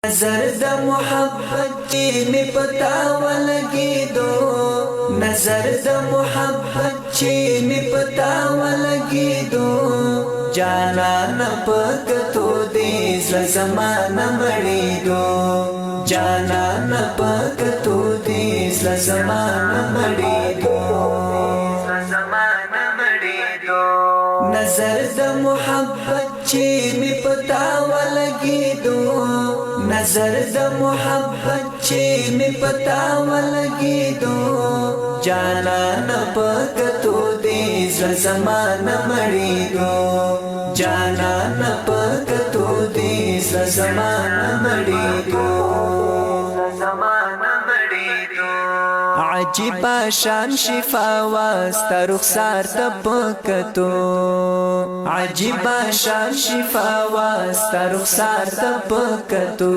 नजर द मोहब्बत की में पता लगी दो, नजर द मोहब्बत की में पता लगी दो, जाना न पक तो देश ज़माना मड़ी दो, जाना न पक तो देश ज़माना मड़ी दो, ज़माना मड़ी दो। नजर द मोहब्बत की में पता लगी दो, नजर द मोहब्बत की में पता लगी दो, जाना न पक तो देश ज़माना मड़ी दो, जाना न पक तो देश ज़माना मड़ी दो, ज़माना मड़ी दो। अजीबा शान शिफा वास्ता रुखसार तपकतो, अजीबा शान शिफा वास्ता रुखसार तपकतो,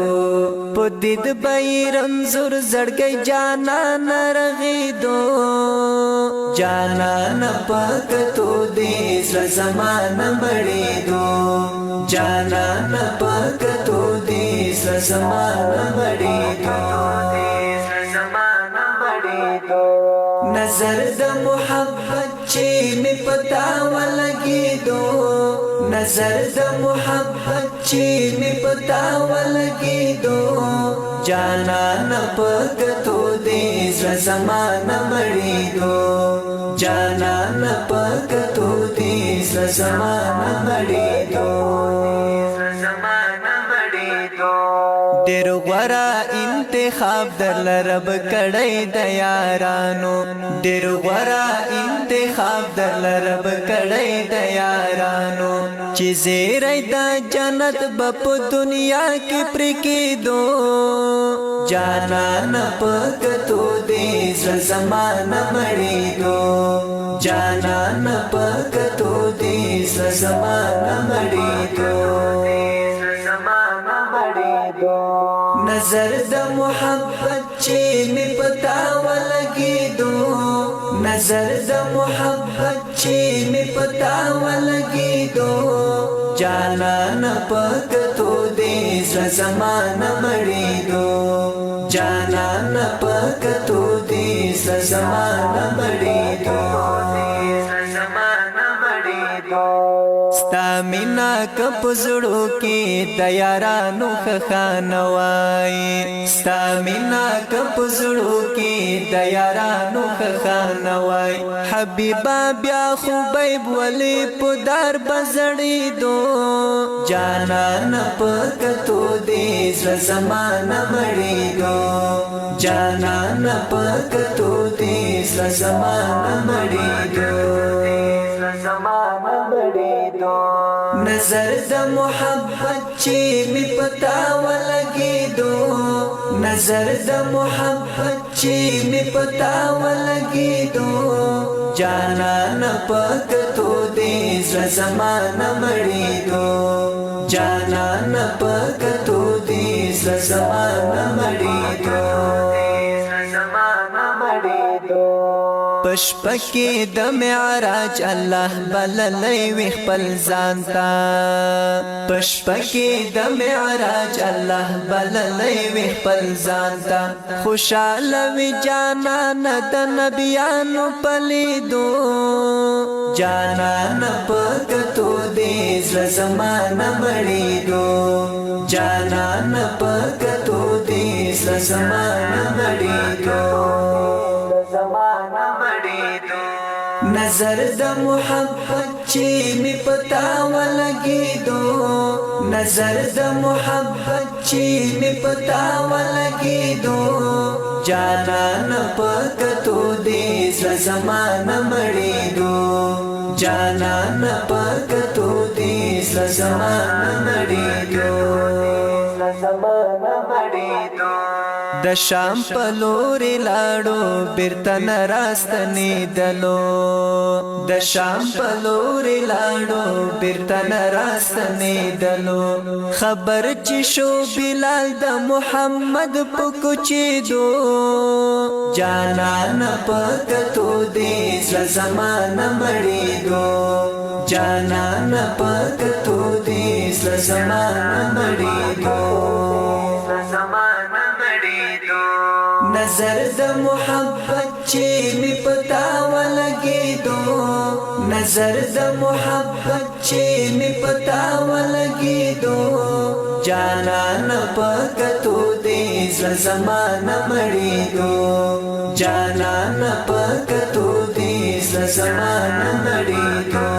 पुदिद बई रंजुर जड़ गई जाना न रगी दो, जाना न पकतो देश ज़माना मड़ी दो, जाना न पकतो देश ज़माना मड़ी दो, नजर द मोहब्बत की में पता लगी दो, नजर द मोहब्बत की में पता लगी दो, जाना न पक तो देश ज़माना मड़ी दो, जाना न पक तो देश ज़माना मड़ी दो, ज़माना मड़ी दो। देर गरा इंतखाब दल रब कड़ई दयारानो, देर गरा इंतखाब दल रब कड़ई दयारानो, चीज़ें रैदा जन्नत बप दुनिया की प्रिकी दो, जाना न पक तो देश ज़माना मड़ी दो, जाना न पक तो देश ज़माना मड़ी दो, ज़माना मड़ी दो। नजर द मोहब्बत की में पता लगी दो, नजर द मोहब्बत की में पता लगी दो, जाना न पक तो देश ज़माना मड़ी दो, जाना न पक तो देश ज़माना मड़ी दो, ज़माना मड़ी दो। स्तामिना कप जुड़ो के दयारानु खखानवाई, स्तामिना कप जुड़ो के दयारानु खखानवाई, हबीबा ब्या खुबैब वली पुदार बजड़ी दो, जाना न पक तो देश ज़माना मड़ी दो, जाना न पक तो देश ज़माना मड़ी दो, ज़माना मड़ी दो। नजर द मोहब्बत की में पता लगी दो, नजर द मोहब्बत की में पता लगी दो, जाना न पक तो देश ज़माना मड़ी दो, जाना न पक तो देश ज़माना मड़ी दो, ज़माना मड़ी दो। पशपके द मेराज अल्लाह बललई विखपल जानता, पशपके द मेराज अल्लाह बललई विखपल जानता, खुशाल वि जाना न द नबियानु पली दो, जाना न पक तो देश ज़माना मड़ी दो, जाना न पक तो देश ज़माना मड़ी दो, ज़माना मड़ी दो। नजर द मोहब्बत की में पता लगी दो, नजर द मोहब्बत की में पता लगी दो, जाना न पक तो देश ज़माना मड़ी दो, जाना न पक तो देश ज़माना मड़ी दो, ज़माना मड़ी दो। द शाम पलोरी लाडो बिरतन रास्तनी दलो, द शाम पलोरी लाडो बिरतन रास्तनी दलो, खबर चिशो बिलाल द मोहम्मद पुकुची दो, जाना न पक तो देश ज़माना मड़ी दो, जाना न पक तो देश ज़माना मड़ी दो। نظر د محبت چې می پتا ولګېدو نظر د محبت چې می پتا ولګېدو جانان پکتو دې زمانہ مړېدو جانان پکتو دې زمانہ مړېدو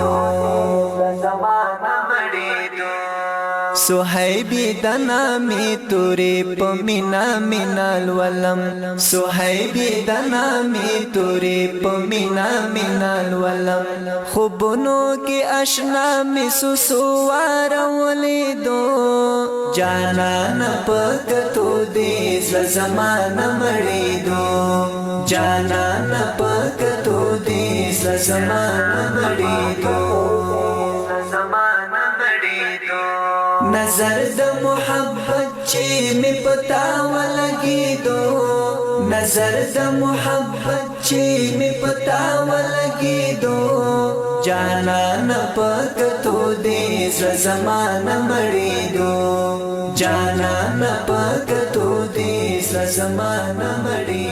سحیبی دنا می توری پمینا منال ولم سحیبی دنا می توری پمینا منال ولم خوبنو کی اشنا می سسوار ولیدو جانان پکتو دی زمانہ مړېدو جانان پکتو دی زمانہ مړېدو نظر د محبت چې می پتا ولګېدو نظر د محبت چې می پتا ولګېدو جانان پکتو دې زمانہ مړېدو جانان پکتو دې زمانہ مړېدو